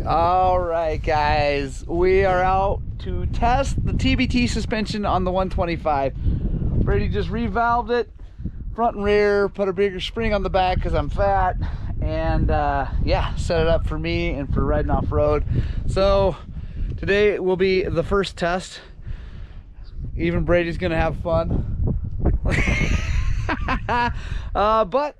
All right, guys, we are out to test the TBT suspension on the 125. Brady just revalved it, front and rear, put a bigger spring on the back because I'm fat, and yeah, set it up for me and for riding off-road. So today will be the first test. Even Brady's gonna have fun. But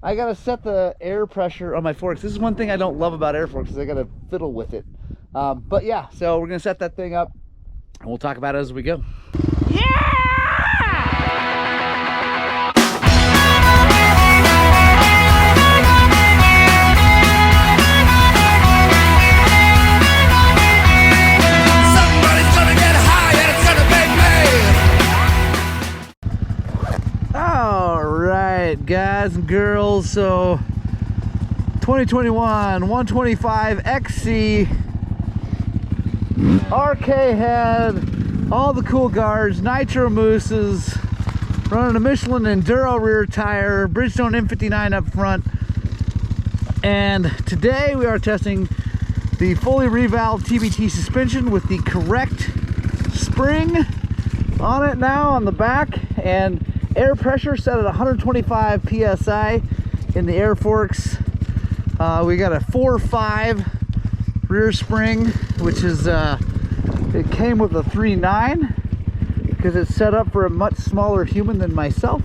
I gotta set the air pressure on my forks. This is one thing I don't love about air forks, is I gotta fiddle with it. But yeah, so we're gonna set that thing up and we'll talk about it as we go. Yeah! Guys and girls, so 2021 125 XC RK head, all the cool guards, nitro mousses, running a Michelin Enduro rear tire, Bridgestone M59 up front, and today we are testing the fully revalved TBT suspension with the correct spring on it now on the back, and air pressure set at 125 psi in the air forks. We got a 4.5 rear spring, which is it came with a 3.9 because it's set up for a much smaller human than myself,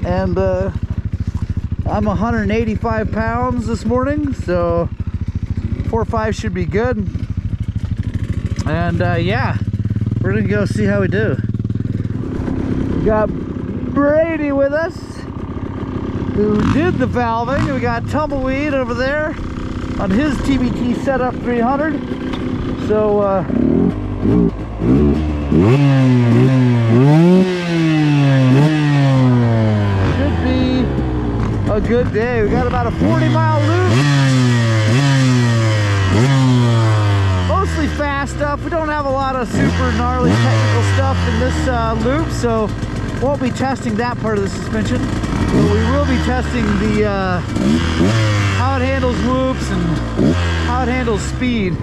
and I'm 185 pounds this morning, so 4.5 should be good. And yeah, we're gonna go see how we do. We got Brady with us, who did the valving. We got Tumbleweed over there on his TBT setup 300. So should be a good day. We got about a 40-mile loop, mostly fast stuff. We don't have a lot of super gnarly technical stuff in this loop, so won't be testing that part of the suspension, but we will be testing the how it handles whoops and how it handles speed.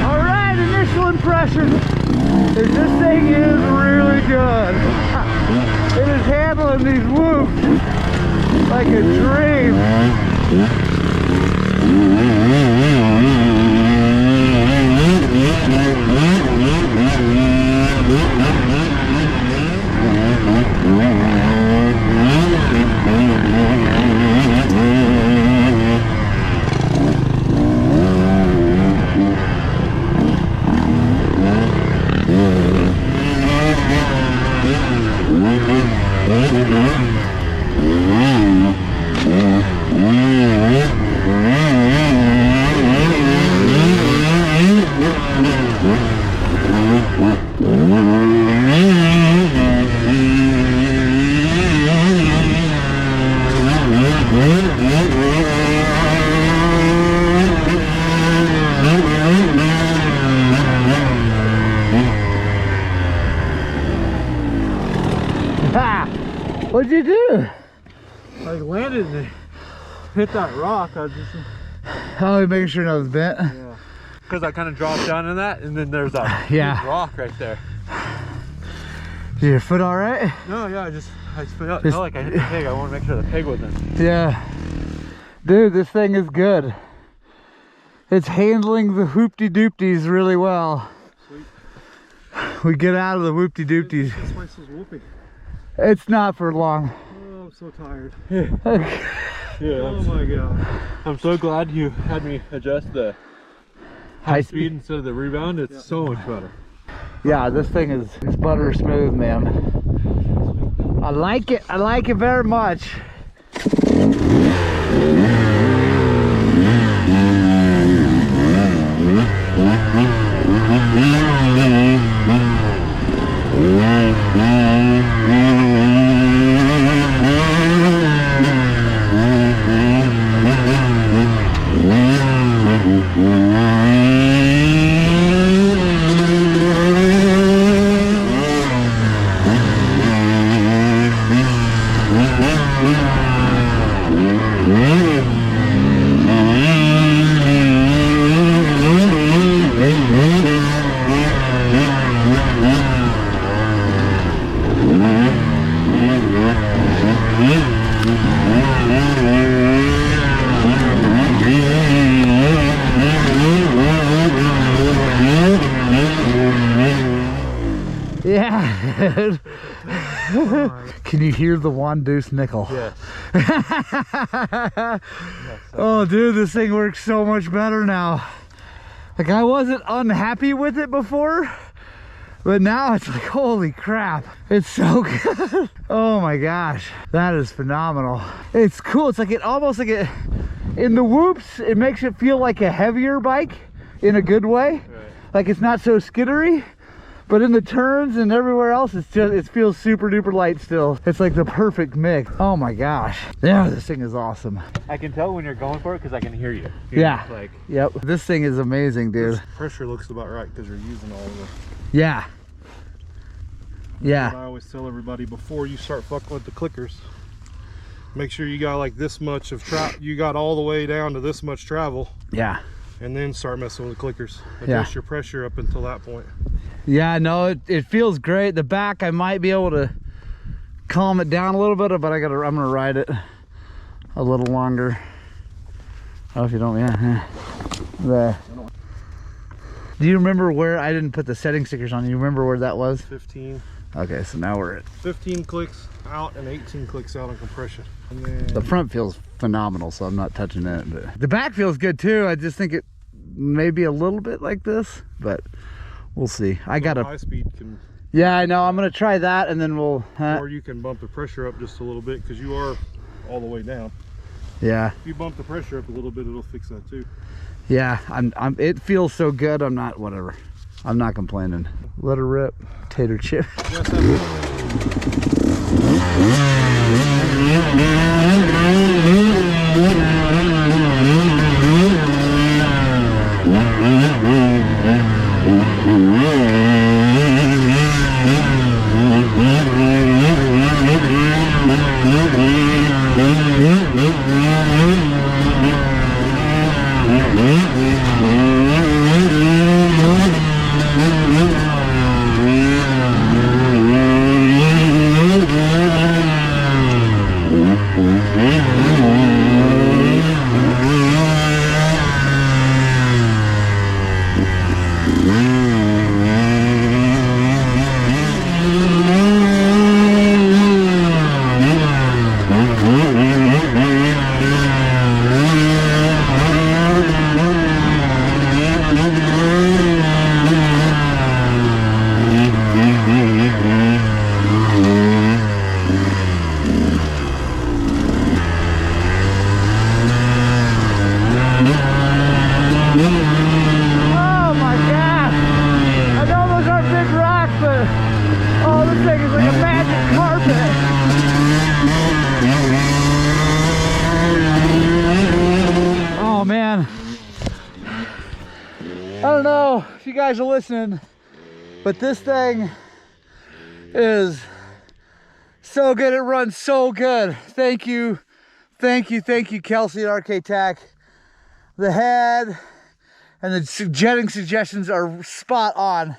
Alright, initial impression is this thing is really good. It is handling these whoops like a dream. What'd you do? I landed and hit that rock. I was just... Oh, making sure nothing's bent. Yeah. Because I kind of dropped down in that, and then there's that huge rock right there. Is your foot all right? No, yeah, I felt like I hit the pig. I want to make sure the pig wasn't. Yeah. Dude, this thing is good. It's handling the whoopty-doopties really well. Sweet. We get out of the whoopty-doopties. This place is whooping. It's not for long. Oh, so tired. Yeah. Oh my god. I'm so glad you had me adjust the high speed instead of the rebound. It's so much better. Yeah, this thing is butter smooth, man. I like it. I like it very much. Yeah. Can you hear the one deuce nickel? Yes. Oh dude, this thing works so much better now. Like, I wasn't unhappy with it before, but now it's like, holy crap, it's so good. Oh my gosh, that is phenomenal. It's cool. It's like, it almost like it in the whoops, it makes it feel like a heavier bike in a good way. Right. Like, it's not so skittery. But in the turns and everywhere else, it's just, it feels super duper light still. It's like the perfect mix. Oh my gosh. Yeah, this thing is awesome. I can tell when you're going for it because I can hear you. Yeah. Like, yep. This thing is amazing, dude. This pressure looks about right because you're using all of it. Yeah. Yeah. I always tell everybody, before you start fucking with the clickers, make sure you got like this much of you got all the way down to this much travel. Yeah. And then start messing with the clickers. Adjust your pressure up until that point. Yeah, no, it feels great. The back, I might be able to calm it down a little bit, but I'm gonna ride it a little longer. Oh, if you don't, yeah. There. Do you remember where I didn't put the setting stickers on? You remember where that was? 15. Okay, so now we're at 15 clicks out and 18 clicks out on compression. And then the front feels phenomenal, so I'm not touching it. But the back feels good too. I just think it may be a little bit like this, but we'll see. I got a high speed can. Yeah, I know. I'm gonna try that, and then we'll. Or you can bump the pressure up just a little bit because you are all the way down. Yeah. If you bump the pressure up a little bit, it'll fix that too. Yeah, it feels so good. I'm not, whatever. I'm not complaining. Let her rip. Tater chip. Yes, You guys are listening, but this thing is so good. It runs so good. Thank you, Kelsey at RK Tac. The head and the jetting suggestions are spot on.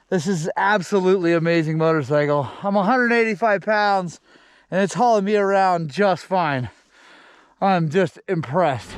This is absolutely amazing motorcycle. I'm 185 pounds and it's hauling me around just fine. I'm just impressed.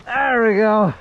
There we go.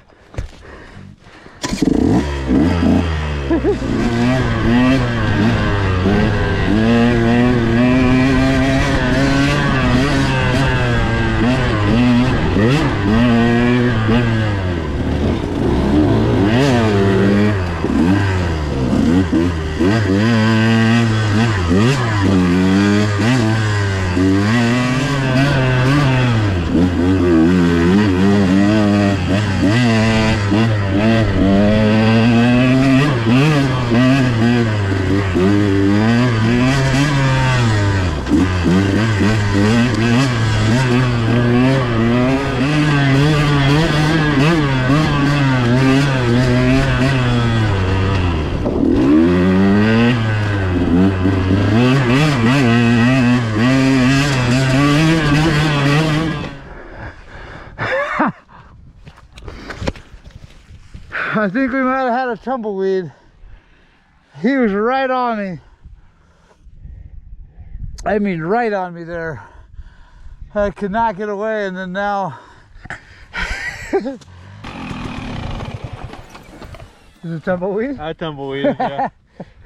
I think we might have had a tumbleweed. He was right on me. I mean, right on me there. I could not get away, and then now. Is it tumbleweed? I tumbleweed, yeah.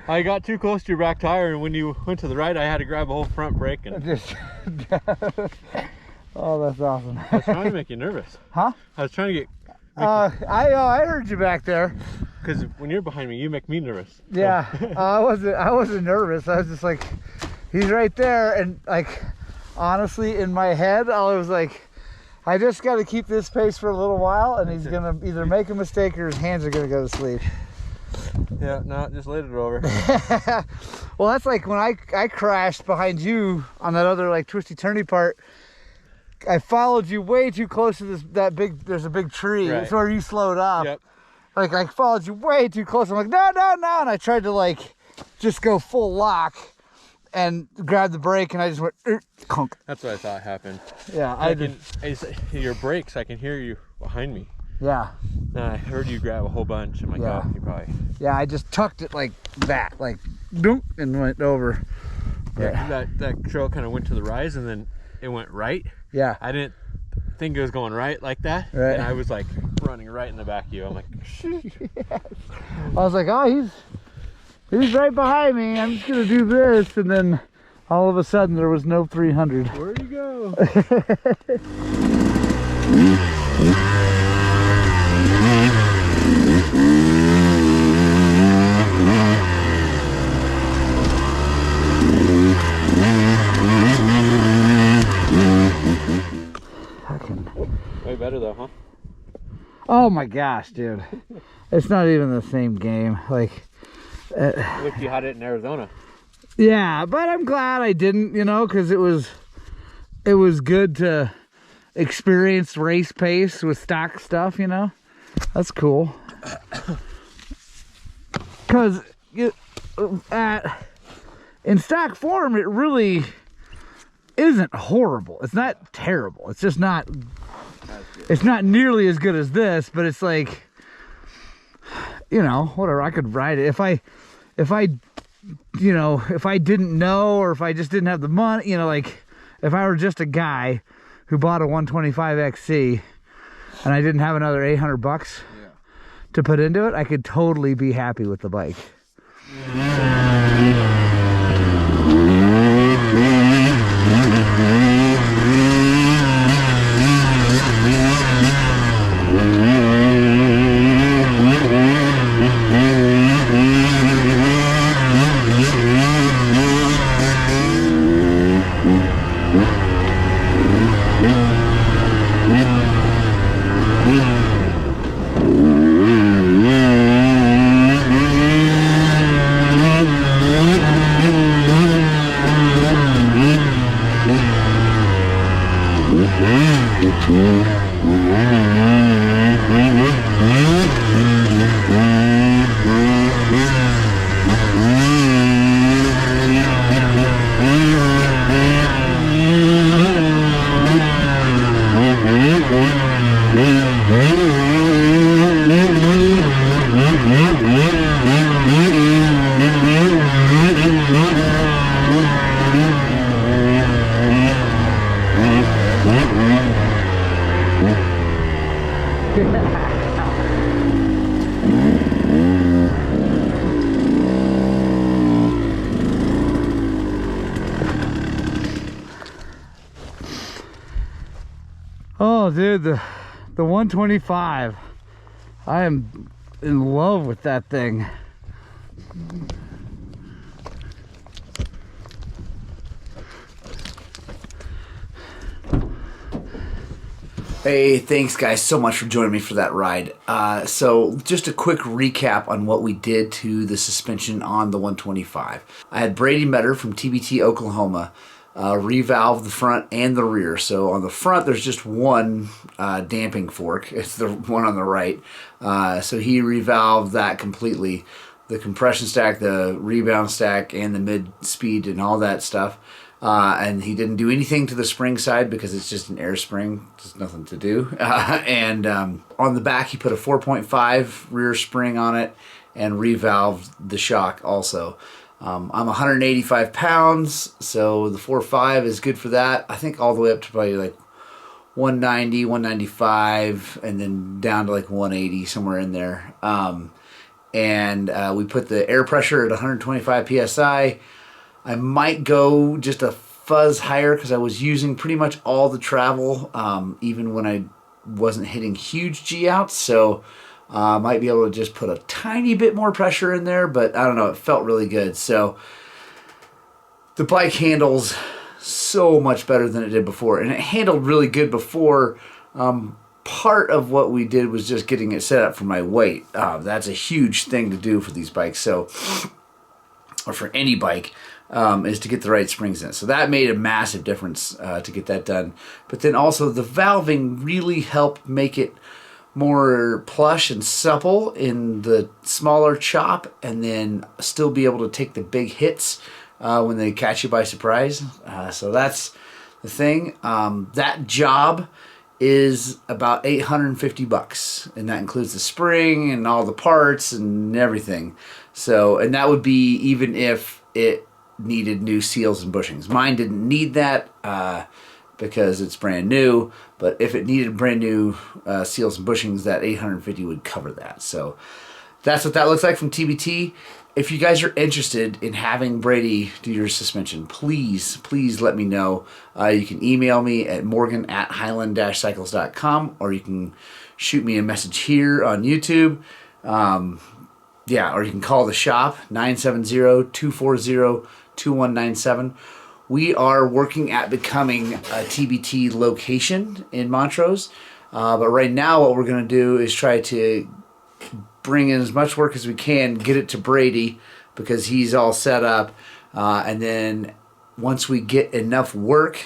I got too close to your back tire, and when you went to the right, I had to grab a whole front brake. And Just oh, that's awesome. I was trying to make you nervous. Huh? I was trying to get. I heard you back there. Because when you're behind me, you make me nervous. So. Yeah, I wasn't nervous. I was just like, he's right there, and like, honestly, in my head, I was like, I just got to keep this pace for a little while, and he's gonna either make a mistake or his hands are gonna go to sleep. Yeah, no, just laid it over. Well, that's like when I crashed behind you on that other like twisty turny part. I followed you way too close to there's a big tree. Right. That's where you slowed up. Yep. Like I followed you way too close. I'm like, no, no, no. And I tried to like just go full lock and grab the brake, and I just went conk. That's what I thought happened. Yeah, Your brakes, I can hear you behind me. Yeah. And I heard you grab a whole bunch. I'm like, Yeah. oh, you probably. Yeah, I just tucked it like that, like doop, and went over. Yeah, that trail kind of went to the rise, and then it went right. Yeah. I didn't think it was going right like that. Right. And I was like running right in the back of you. I'm like, Yes. I was like, oh, he's right behind me. I'm just gonna do this, and then all of a sudden there was no 300. where'd you go? Way better though, huh? Oh my gosh, dude. It's not even the same game. Like, Look, you had it in Arizona. yeah, but I'm glad I didn't, you know, because it was good to experience race pace with stock stuff, you know. That's cool. Because in stock form, it really isn't horrible. It's not terrible. It's just not. It's not nearly as good as this, but it's like, you know, whatever. I could ride it if I you know, if I didn't know, or if I just didn't have the money, you know, like if I were just a guy who bought a 125 XC and I didn't have another 800 bucks to put into it, I could totally be happy with the bike. Oh, dude, the 125. I am in love with that thing. Hey, thanks guys so much for joining me for that ride. So just a quick recap on what we did to the suspension on the 125. I had Brady Metter from TBT Oklahoma revalve the front and the rear. So on the front there's just one damping fork. It's the one on the right. So he revalved that completely. The compression stack, the rebound stack, and the mid-speed and all that stuff. And he didn't do anything to the spring side because it's just an air spring. There's nothing to do. And on the back, he put a 4.5 rear spring on it and revalved the shock also. I'm 185 pounds, so the 4.5 is good for that. I think all the way up to probably like 190, 195, and then down to like 180, somewhere in there. And we put the air pressure at 125 PSI. I might go just a fuzz higher because I was using pretty much all the travel, even when I wasn't hitting huge G outs. So I might be able to just put a tiny bit more pressure in there, but I don't know, it felt really good. So the bike handles so much better than it did before, and it handled really good before. Part of what we did was just getting it set up for my weight. That's a huge thing to do for these bikes, so, or for any bike. Is to get the right springs in. So that made a massive difference to get that done. But then also the valving really helped make it more plush and supple in the smaller chop, and then still be able to take the big hits when they catch you by surprise. So that's the thing. That job is about $850, and that includes the spring and all the parts and everything. So, and that would be even if it needed new seals and bushings. Mine didn't need that because it's brand new, but if it needed brand new seals and bushings, that $850 would cover that. So that's what that looks like from TBT. If you guys are interested in having Brady do your suspension, please let me know. You can email me at morgan@highland-cycles.com, or you can shoot me a message here on YouTube. Yeah, or you can call the shop, 970-240-2197. We are working at becoming a TBT location in Montrose. But right now what we're going to do is try to bring in as much work as we can, get it to Brady because he's all set up. And then once we get enough work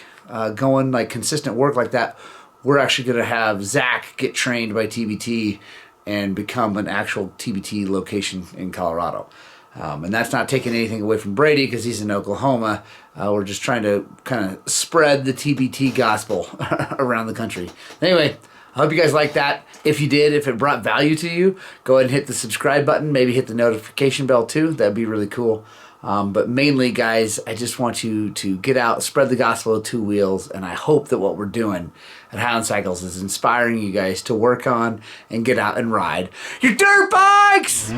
going, like consistent work like that, we're actually going to have Zach get trained by TBT and become an actual TBT location in Colorado. And that's not taking anything away from Brady because he's in Oklahoma. We're just trying to kind of spread the TBT gospel around the country. Anyway, I hope you guys like that. If you did, if it brought value to you, go ahead and hit the subscribe button. Maybe hit the notification bell too. That'd be really cool. But mainly, guys, I just want you to get out, spread the gospel of two wheels, and I hope that what we're doing at Highland Cycles is inspiring you guys to work on and get out and ride your dirt bikes!